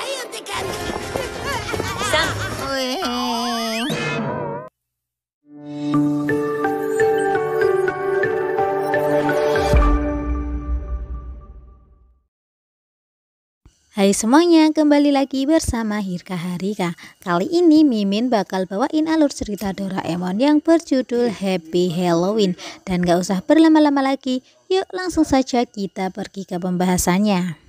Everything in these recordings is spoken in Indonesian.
Sayontekan. Wih. Hai semuanya, kembali lagi bersama Hirka Harika. Kali ini Mimin bakal bawain alur cerita Doraemon yang berjudul Happy Halloween. Dan gak usah berlama-lama lagi, yuk langsung saja kita pergi ke pembahasannya.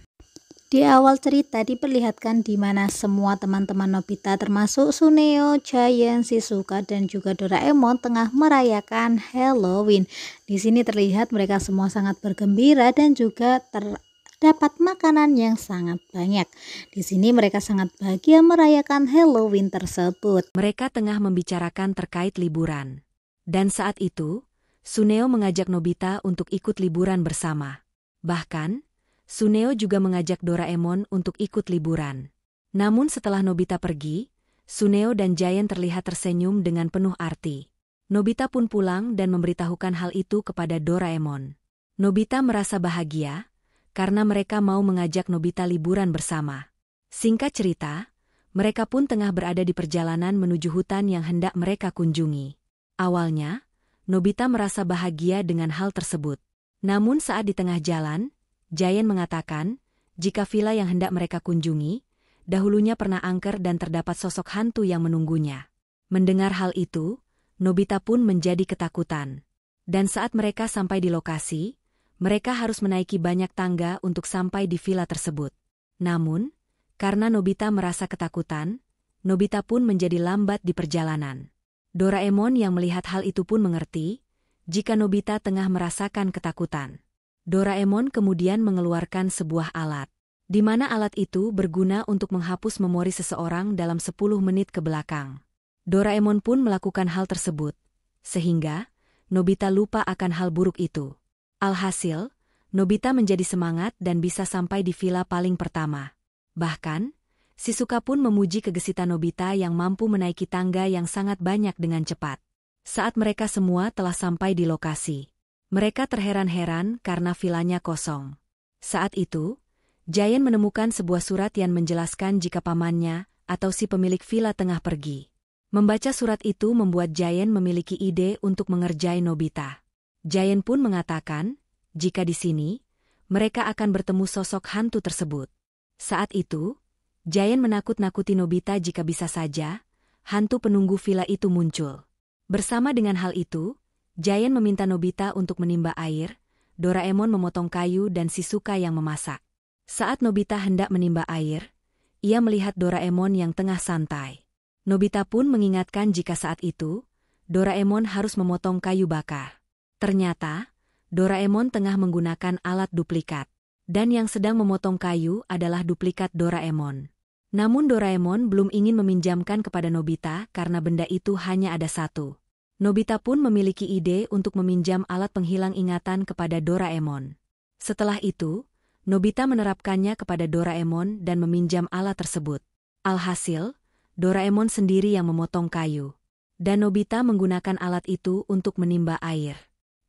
Di awal cerita diperlihatkan di mana semua teman-teman Nobita termasuk Suneo, Giant, Shizuka dan juga Doraemon tengah merayakan Halloween. Di sini terlihat mereka semua sangat bergembira dan juga terdapat makanan yang sangat banyak. Di sini mereka sangat bahagia merayakan Halloween tersebut. Mereka tengah membicarakan terkait liburan. Dan saat itu, Suneo mengajak Nobita untuk ikut liburan bersama. Bahkan, Suneo juga mengajak Doraemon untuk ikut liburan. Namun setelah Nobita pergi, Suneo dan Giant terlihat tersenyum dengan penuh arti. Nobita pun pulang dan memberitahukan hal itu kepada Doraemon. Nobita merasa bahagia karena mereka mau mengajak Nobita liburan bersama. Singkat cerita, mereka pun tengah berada di perjalanan menuju hutan yang hendak mereka kunjungi. Awalnya, Nobita merasa bahagia dengan hal tersebut. Namun saat di tengah jalan, Giant mengatakan, jika villa yang hendak mereka kunjungi, dahulunya pernah angker dan terdapat sosok hantu yang menunggunya. Mendengar hal itu, Nobita pun menjadi ketakutan. Dan saat mereka sampai di lokasi, mereka harus menaiki banyak tangga untuk sampai di villa tersebut. Namun, karena Nobita merasa ketakutan, Nobita pun menjadi lambat di perjalanan. Doraemon yang melihat hal itu pun mengerti, jika Nobita tengah merasakan ketakutan. Doraemon kemudian mengeluarkan sebuah alat, di mana alat itu berguna untuk menghapus memori seseorang dalam 10 menit ke belakang. Doraemon pun melakukan hal tersebut, sehingga Nobita lupa akan hal buruk itu. Alhasil, Nobita menjadi semangat dan bisa sampai di villa paling pertama. Bahkan, Shizuka pun memuji kegesitan Nobita yang mampu menaiki tangga yang sangat banyak dengan cepat. Saat mereka semua telah sampai di lokasi, mereka terheran-heran karena villanya kosong. Saat itu, Giant menemukan sebuah surat yang menjelaskan jika pamannya atau si pemilik villa tengah pergi. Membaca surat itu membuat Giant memiliki ide untuk mengerjai Nobita. Giant pun mengatakan, jika di sini, mereka akan bertemu sosok hantu tersebut. Saat itu, Giant menakut-nakuti Nobita jika bisa saja, hantu penunggu villa itu muncul. Bersama dengan hal itu, Giant meminta Nobita untuk menimba air, Doraemon memotong kayu dan Shizuka yang memasak. Saat Nobita hendak menimba air, ia melihat Doraemon yang tengah santai. Nobita pun mengingatkan jika saat itu, Doraemon harus memotong kayu bakar. Ternyata, Doraemon tengah menggunakan alat duplikat, dan yang sedang memotong kayu adalah duplikat Doraemon. Namun Doraemon belum ingin meminjamkan kepada Nobita karena benda itu hanya ada satu. Nobita pun memiliki ide untuk meminjam alat penghilang ingatan kepada Doraemon. Setelah itu, Nobita menerapkannya kepada Doraemon dan meminjam alat tersebut. Alhasil, Doraemon sendiri yang memotong kayu. Dan Nobita menggunakan alat itu untuk menimba air.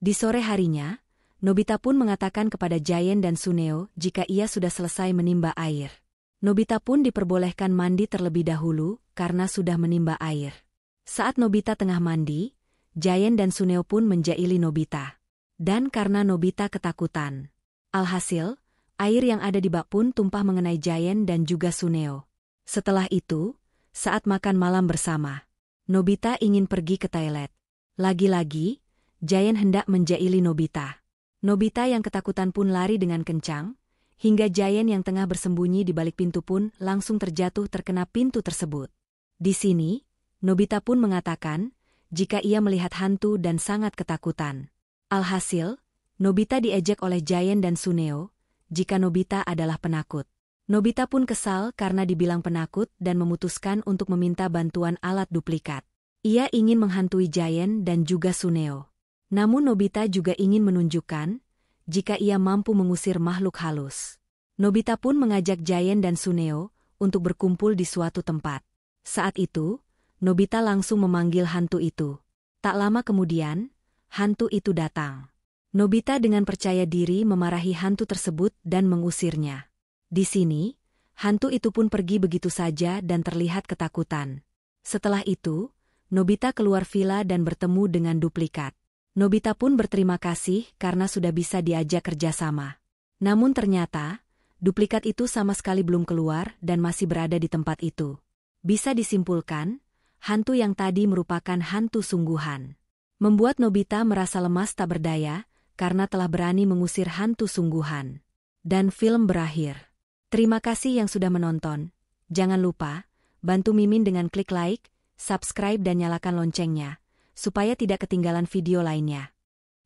Di sore harinya, Nobita pun mengatakan kepada Giant dan Suneo jika ia sudah selesai menimba air. Nobita pun diperbolehkan mandi terlebih dahulu karena sudah menimba air. Saat Nobita tengah mandi, Giant dan Suneo pun menjaili Nobita. Dan karena Nobita ketakutan, alhasil, air yang ada di bak pun tumpah mengenai Giant dan juga Suneo. Setelah itu, saat makan malam bersama, Nobita ingin pergi ke toilet. Lagi-lagi, Giant hendak menjaili Nobita. Nobita yang ketakutan pun lari dengan kencang, hingga Giant yang tengah bersembunyi di balik pintu pun langsung terjatuh terkena pintu tersebut. Di sini, Nobita pun mengatakan, jika ia melihat hantu dan sangat ketakutan. Alhasil, Nobita diejek oleh Giant dan Suneo, jika Nobita adalah penakut. Nobita pun kesal karena dibilang penakut dan memutuskan untuk meminta bantuan alat duplikat. Ia ingin menghantui Giant dan juga Suneo. Namun Nobita juga ingin menunjukkan, jika ia mampu mengusir makhluk halus. Nobita pun mengajak Giant dan Suneo untuk berkumpul di suatu tempat. Saat itu, Nobita langsung memanggil hantu itu. Tak lama kemudian, hantu itu datang. Nobita dengan percaya diri memarahi hantu tersebut dan mengusirnya. Di sini, Hantu itu pun pergi begitu saja dan terlihat ketakutan. Setelah itu, Nobita keluar villa dan bertemu dengan duplikat. Nobita pun berterima kasih karena sudah bisa diajak kerjasama. Namun ternyata, duplikat itu sama sekali belum keluar dan masih berada di tempat itu. Bisa disimpulkan, hantu yang tadi merupakan hantu sungguhan. Membuat Nobita merasa lemas tak berdaya karena telah berani mengusir hantu sungguhan. Dan film berakhir. Terima kasih yang sudah menonton. Jangan lupa, bantu Mimin dengan klik like, subscribe dan nyalakan loncengnya, supaya tidak ketinggalan video lainnya.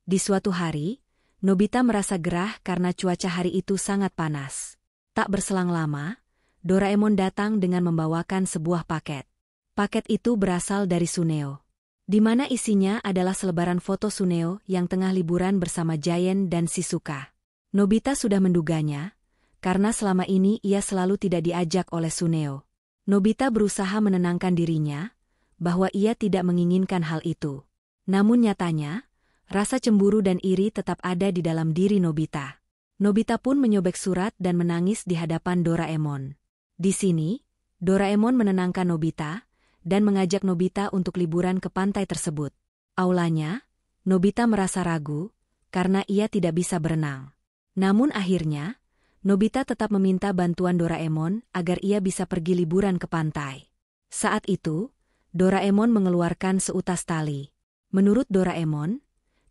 Di suatu hari, Nobita merasa gerah karena cuaca hari itu sangat panas. Tak berselang lama, Doraemon datang dengan membawakan sebuah paket. Paket itu berasal dari Suneo, di mana isinya adalah selebaran foto Suneo yang tengah liburan bersama Giant dan Shizuka. Nobita sudah menduganya, karena selama ini ia selalu tidak diajak oleh Suneo. Nobita berusaha menenangkan dirinya, bahwa ia tidak menginginkan hal itu. Namun nyatanya, rasa cemburu dan iri tetap ada di dalam diri Nobita. Nobita pun menyobek surat dan menangis di hadapan Doraemon. Di sini, Doraemon menenangkan Nobita, dan mengajak Nobita untuk liburan ke pantai tersebut. Aulanya, Nobita merasa ragu, karena ia tidak bisa berenang. Namun akhirnya, Nobita tetap meminta bantuan Doraemon agar ia bisa pergi liburan ke pantai. Saat itu, Doraemon mengeluarkan seutas tali. Menurut Doraemon,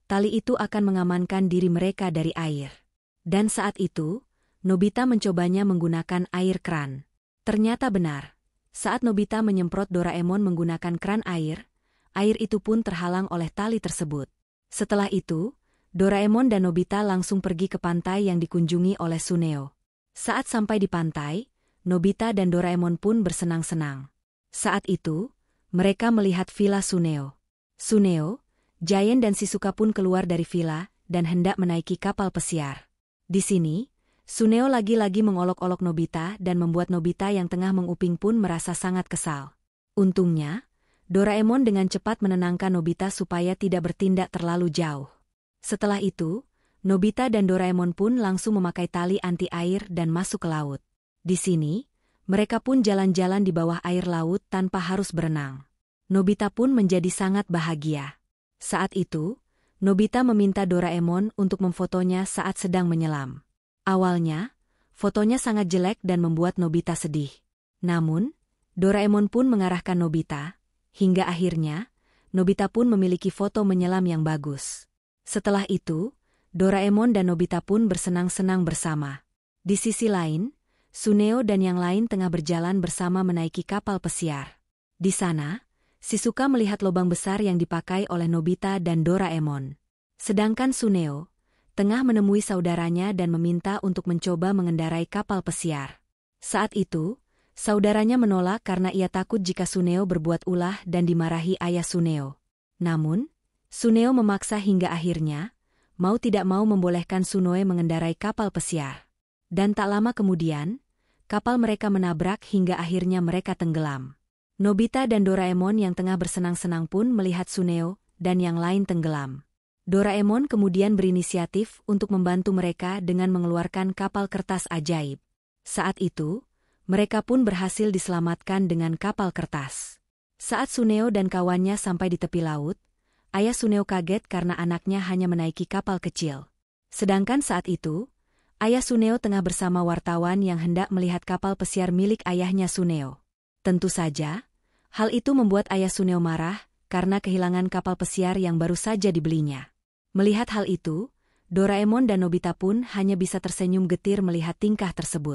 tali itu akan mengamankan diri mereka dari air. Dan saat itu, Nobita mencobanya menggunakan air keran. Ternyata benar. Saat Nobita menyemprot Doraemon menggunakan keran air itu pun terhalang oleh tali tersebut. Setelah itu, Doraemon dan Nobita langsung pergi ke pantai yang dikunjungi oleh Suneo. Saat sampai di pantai, Nobita dan Doraemon pun bersenang-senang. Saat itu, mereka melihat villa Suneo. Suneo, Giant dan Shizuka pun keluar dari villa dan hendak menaiki kapal pesiar. Di sini, Suneo lagi-lagi mengolok-olok Nobita dan membuat Nobita yang tengah menguping pun merasa sangat kesal. Untungnya, Doraemon dengan cepat menenangkan Nobita supaya tidak bertindak terlalu jauh. Setelah itu, Nobita dan Doraemon pun langsung memakai tali anti-air dan masuk ke laut. Di sini, mereka pun jalan-jalan di bawah air laut tanpa harus berenang. Nobita pun menjadi sangat bahagia. Saat itu, Nobita meminta Doraemon untuk memfotonya saat sedang menyelam. Awalnya, fotonya sangat jelek dan membuat Nobita sedih. Namun, Doraemon pun mengarahkan Nobita, hingga akhirnya, Nobita pun memiliki foto menyelam yang bagus. Setelah itu, Doraemon dan Nobita pun bersenang-senang bersama. Di sisi lain, Suneo dan yang lain tengah berjalan bersama menaiki kapal pesiar. Di sana, Shizuka melihat lubang besar yang dipakai oleh Nobita dan Doraemon. Sedangkan Suneo tengah menemui saudaranya dan meminta untuk mencoba mengendarai kapal pesiar. Saat itu, saudaranya menolak karena ia takut jika Suneo berbuat ulah dan dimarahi ayah Suneo. Namun, Suneo memaksa hingga akhirnya, mau tidak mau membolehkan Suneo mengendarai kapal pesiar. Dan tak lama kemudian, kapal mereka menabrak hingga akhirnya mereka tenggelam. Nobita dan Doraemon yang tengah bersenang-senang pun melihat Suneo dan yang lain tenggelam. Doraemon kemudian berinisiatif untuk membantu mereka dengan mengeluarkan kapal kertas ajaib. Saat itu, mereka pun berhasil diselamatkan dengan kapal kertas. Saat Suneo dan kawannya sampai di tepi laut, ayah Suneo kaget karena anaknya hanya menaiki kapal kecil. Sedangkan saat itu, ayah Suneo tengah bersama wartawan yang hendak melihat kapal pesiar milik ayahnya Suneo. Tentu saja, hal itu membuat ayah Suneo marah karena kehilangan kapal pesiar yang baru saja dibelinya. Melihat hal itu, Doraemon dan Nobita pun hanya bisa tersenyum getir melihat tingkah tersebut.